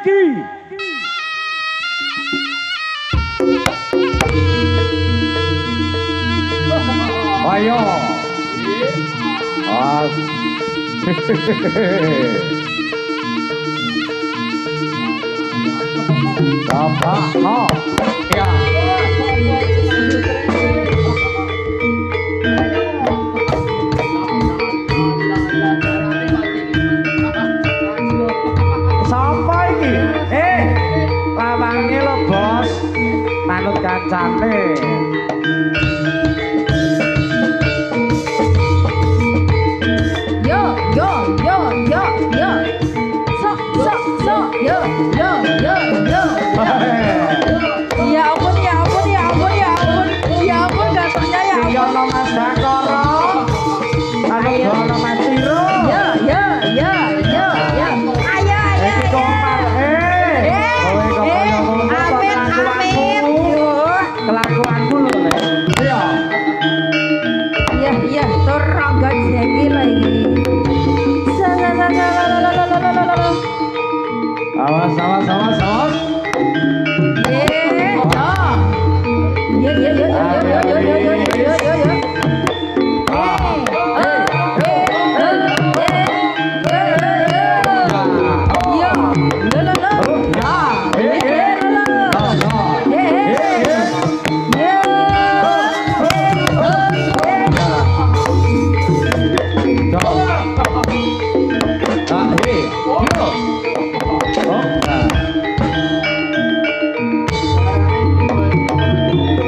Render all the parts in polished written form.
iki. Ayo. As. Bapak, oh, ya. Sapa iki? Lawange lo, Bos. Manut kancane. Yo, yo, yo, yo, yo. So, yo, yo, yo, yo. Ya ampun, ya ampun, ya ampun, ya ampun. Ya ampun, gantengnya ya ampun. Iki ono Mas Dakoro. Ayo ono Mas Tiro. Yo, yo, yo, yo, yo. Ayo, ayo. Iki komar. Kowe kok kaya ngono kok Amin, amin. Yo. Kelakuanku lho, Le. Iya. Iya, iya, tur rongga jeki lagi. Awas, awas, awas, awas.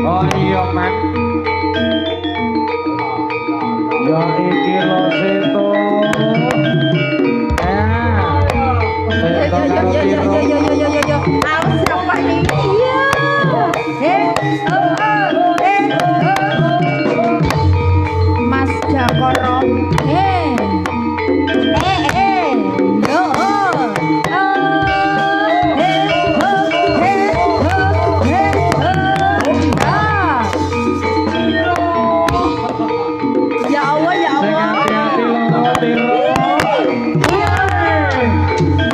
Oh iya, Mak. Ya iki lho Seto. Seto karo Tiro. Mas Dakoro. Ya Allah, ya Sing Allah. hati-hati lho Tiro.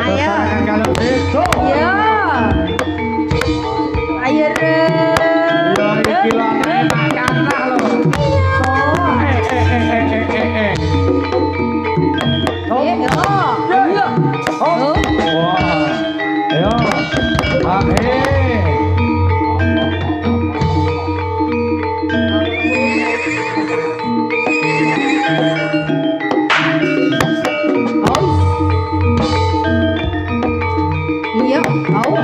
Ayo. Tekan kalau Seto. Ya. Ayo re. Ya iki lho nek kanah lho. Oh. Iya. Oh. Wah. Ayo. Iya, mau.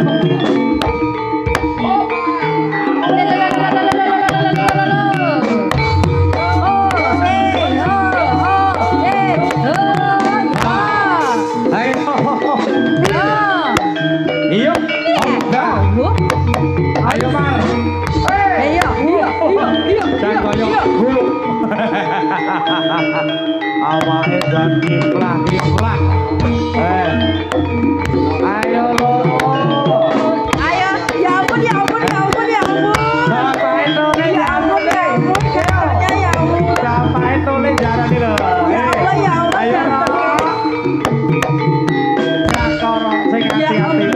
Iya. Nah. Ayo, Mar. Jangan koyok dulu. Awake dan kiplah. Ayo lo. Siapa itu nih? Siapa itu nih jalan ini lo? Ayo lo. Dakoro, sing hati-hati.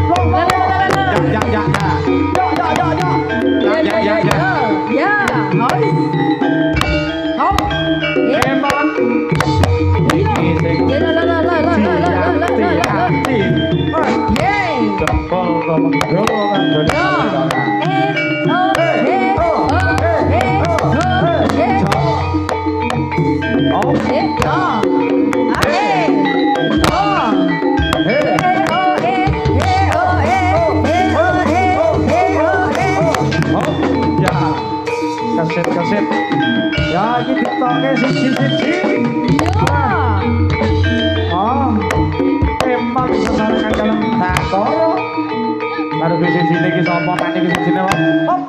Emang ini sing hati-hati. Jempol temen kaset. Ya iki ditoke siji-siji. Oh. Emang sesarengan dalam Dakoro. Baru di sini iki sapa kan iki sijine wae. Hop.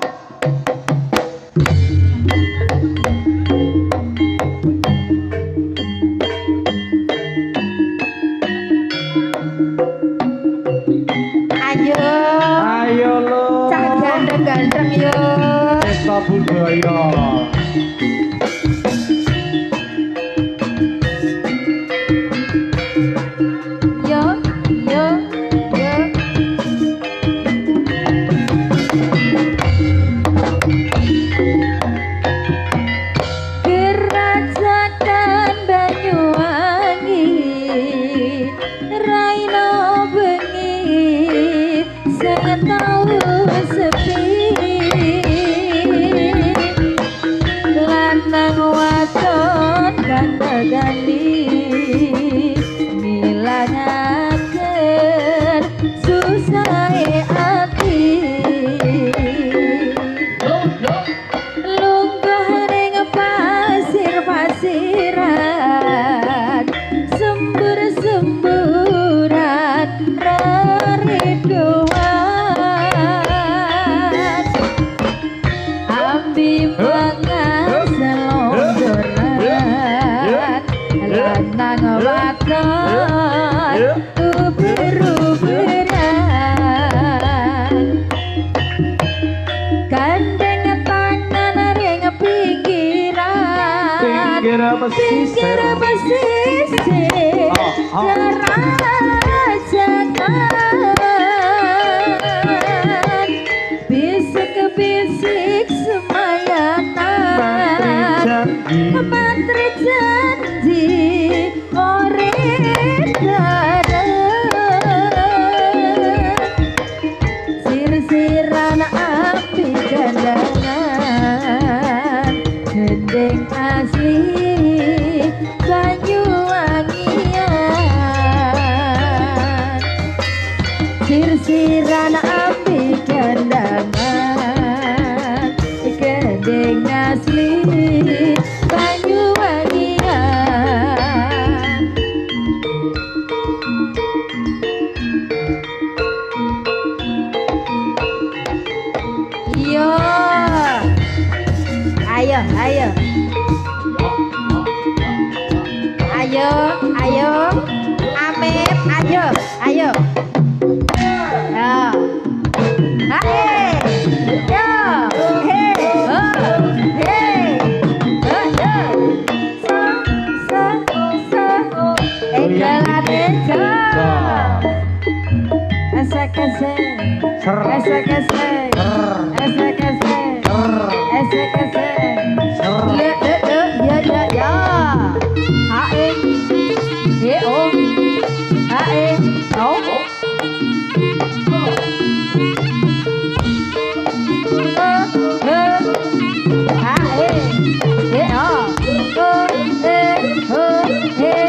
Ayo lo. Cak gandeng-gandeng yo. Pesta budaya. Yo, yo, semburat reriduan ambi mangan selondoran lanang wadon uber-uberan gandeng tangan ring pinggiran Pinggir pesisir jerajakan bisik-bisik semayanan mantri janji ore darat sir-siran api gandangan gendeng asli Banyuwangian sir-siran api gandangan gendeng asli Banyuwangian yo ayo ayo ayo ayo Amip ayo ayo ya hai yo hey hey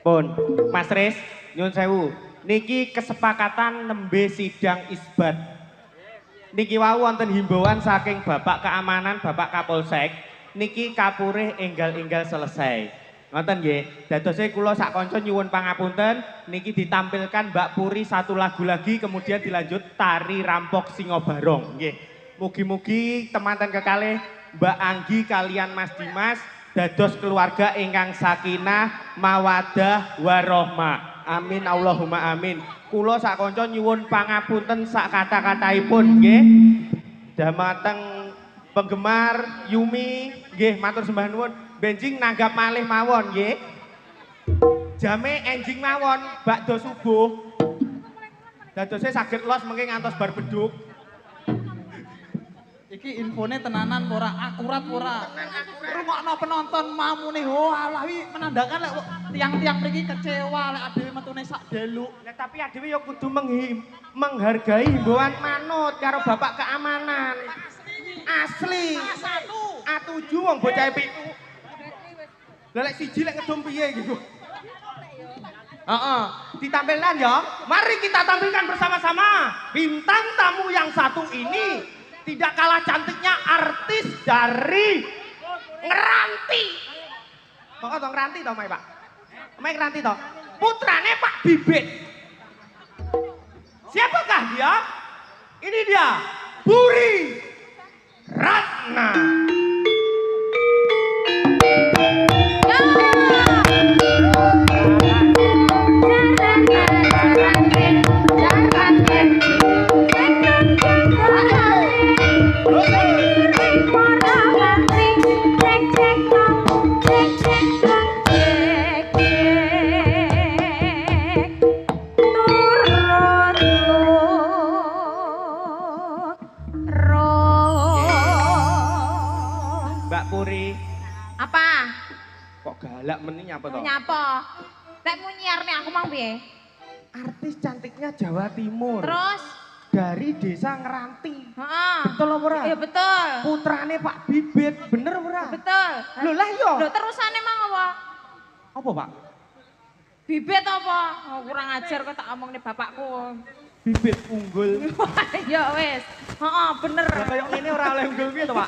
Pun, Mas Riz, nyun sewu. Niki kesepakatan nembe sidang isbat. Niki wau wonten himbauan saking Bapak Keamanan, Bapak Kapolsek. Niki kapurih enggal-enggal selesai. Ngoten nggih. Dadose kula sak kanca nyuwun pangapunten, niki ditampilkan Mbak Puri satu lagu lagi kemudian dilanjut tari rampok Singo Barong nggih. Mugi-mugi temanten kekalih Mbak Anggi kalian Mas Dimas dados keluarga ingkang sakinah mawadah warahmah. Amin Allahumma amin. Kula sak kanca nyuwun pangapunten sak kata-kataipun nggih. Dhamateng penggemar Yumi nggih matur sembah nuwun. Benjing nanggap malih mawon nggih. Jame enjing mawon bakdo subuh. Dadose saged los mengke ngantos bar beduk. Iki infone tenanan ora akurat ora. Rungokno penonton mamune ho alah wi menandakan lek tiang-tiang mriki kecewa lek adewe metune sak dalu. Lah tapi adewe ya kudu menghargai himbauan manut karo Bapak Keamanan. Asli. A7 wong bocah pitu. Lah lek siji lek ngedum piye gitu. Heeh, ditampilkan ya. Mari kita tampilkan bersama-sama bintang tamu yang satu ini. Tidak kalah cantiknya artis dari Ngeranti. Kok tong Ngeranti toh, Mai Pak? Mai Ngeranti toh? Putrane Pak Bibit. Siapakah dia? Ini dia, Puri Ratna. Ro Mbak Puri. Apa? Kok galak meni nyapa to? Nyapa? Lek mu nyiarne aku mang piye? Artis cantiknya Jawa Timur. Terus? Dari desa Ngeranti. Heeh. Betul apa ora? Iya betul. Putrane Pak Bibit, bener ora? Betul. Lho lah yo. Lho terusane mang apa? Apa, Pak? Bibit apa? Oh, kurang ajar kok tak omongne bapakku. Bibit unggul. Ya wis. Heeh, bener. Lah kaya ngene ora oleh unggul piye to, Pak?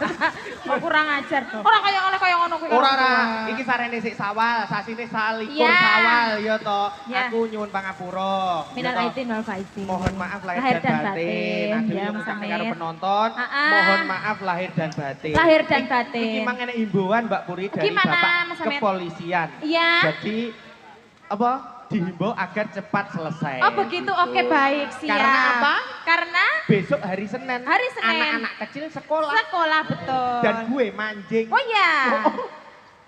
Kok kurang ajar. Ora kaya oleh kaya ngono kuwi. Ora ora, iki sarene sik Sawal, sasine salikur Iya. Sawal ya to. Iya. Aku nyuwun pangapura. Minal Ya toh. aidin wal faizin. Mohon maaf lahir Lahir dan dan batin. batin. Aduh Ya, yang Mas ngucapke Amit. karo penonton. Ah. Mohon maaf lahir dan batin. Lahir dan batin. Iki mang enek himbauan Mbak Puri dari Gimana, Bapak Mas Amit? Kepolisian. Iya. Jadi apa? Dihimbau agar cepat selesai. Oh begitu, oke baik siap. Karena apa? Karena Besok hari Senin. Hari Senin. Anak-anak kecil sekolah. sekolah betul. Dan gue manjing. Oh iya.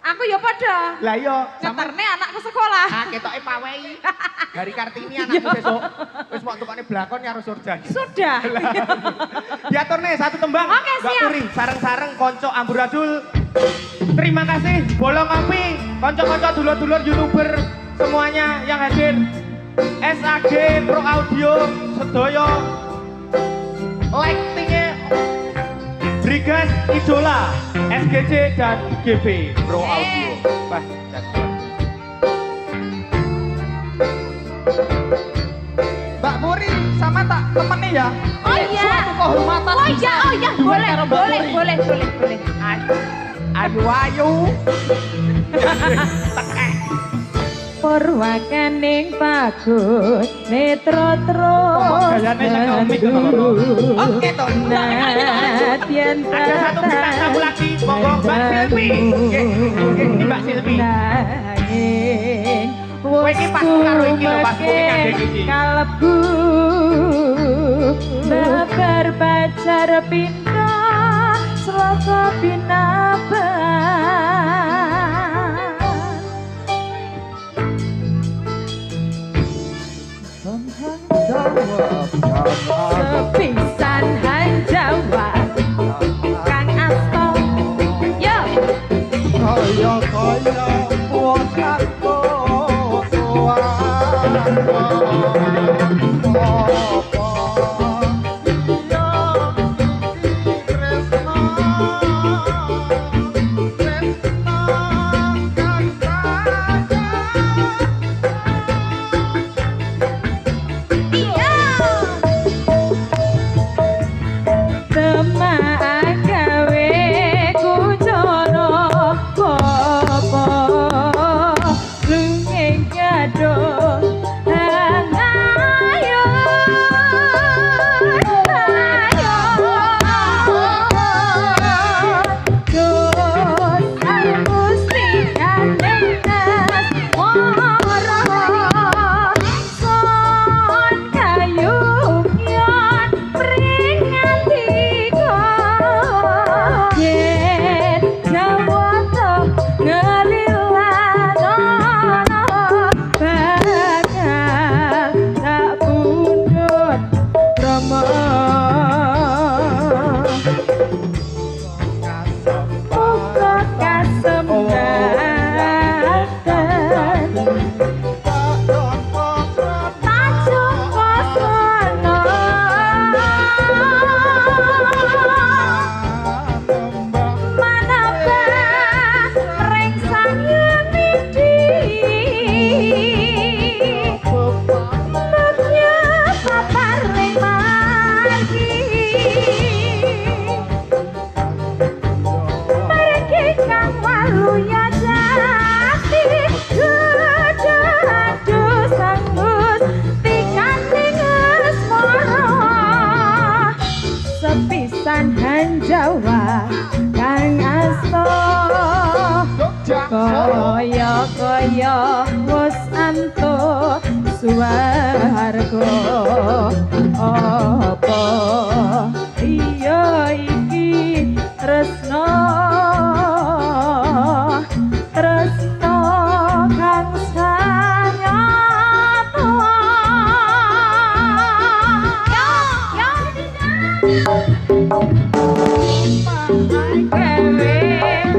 Aku ya padha. Lah yo, sama Ngeterne anakku sekolah. ah ketoke pawei. Hari Kartini anakku besok. Wis mau tukane blakon ya harus surjan. Sudah. Diaturne satu tembang. Oke, Mbak siap. Puri, sareng-sareng konco amburadul. Terima kasih Bolong Ngopi, konco-konco dulur-dulur YouTuber semuanya yang hadir. SAG Pro Audio sedaya. Lightingnya Brigas Idola, SGC dan GB Pro Audio. Bah, Mbak Puri sama tak temani ya. Oh iya. Suatu kehormatan. Oh bisa iya, duet boleh, karo Mbak boleh, Puri. boleh. ayu. Purwakaning pagut netra Oh, gayane sak komik to, Loro. Oke toh. Nadyan Ada satu bintang tamu lagi, monggo Mbak Silvi. Nggih, ini Mbak Silvi. Nanging Kowe iki pas karo iki lho, pas kowe ngandeng iki. Kalebu babar pacar pinta sloka binaban. Sepisan Hanjawa Kang Asto Yo Kaya wong aku Iya Temak gawe kucono Popo Lungeng gadong Ayo Dosa musti kadenas Moro Son kayu nyon Pringatiko Yen Jawa to ngelilanono Bakal tak pundut Rama Muka kasembatan Tajuk kosono Manabah rengsang yemidi Bagya papar ring mati Mereka kang walu ya jati Gedadu sanggus Tikaning esmoro Sepisan Hanjawa Kang Asto Kaya wis antuk suwarga apa iya iki tresno kang sanyata yo gawe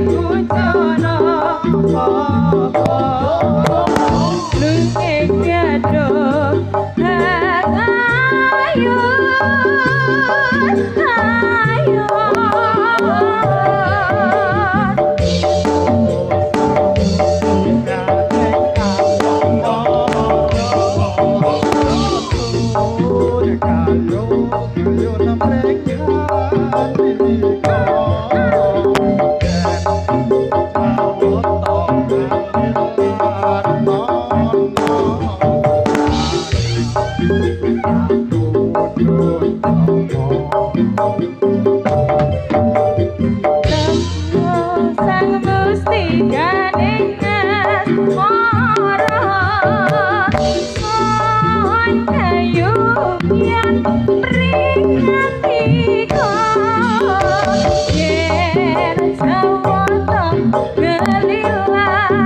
Sawata gelilanono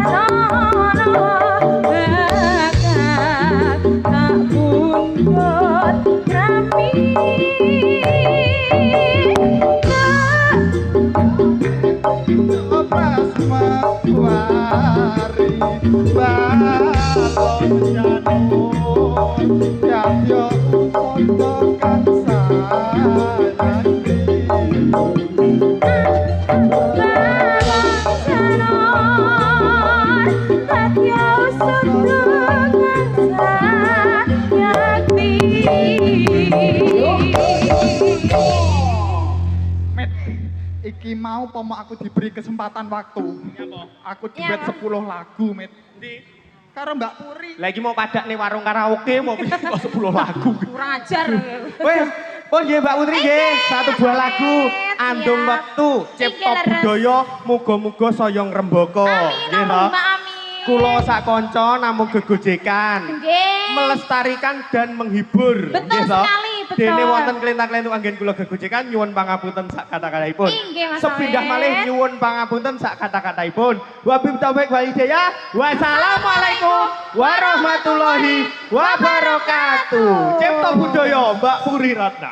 bakal tak buntut rapi. Obras mawari balon janur Yatyo untuk kang sayangri Met, iki mau pomo aku diberi kesempatan waktu. Aku duet 10 lagu, Met. Karo Mbak Puri. Lagi mau padak nih warung karaoke mau pilih kok 10 lagu. Kurang ajar. Wes, pun nggih Mbak Putri nggih, satu buah lagu Andung siap. Wektu, Cipta Iki leres. Budaya, muga-muga soyong rembaka. Nggih Amin, to? Mbak Amin. Kula sak kanca namung gegojekan. Nggih. Melestarikan dan menghibur. Betul Nggih to? sekali, betul. Dene wonten kelintak-kelintuk anggen kula gegojekan nyuwun pangapunten sak kata-kataipun. Inggih, Mas Sepindah Awet. malih nyuwun pangapunten sak kata-kataipun. Wabillahi taufiq wal hidayah. Wassalamualaikum warahmatullahi wabarakatuh. Cipta Budaya Mbak Puri Ratna.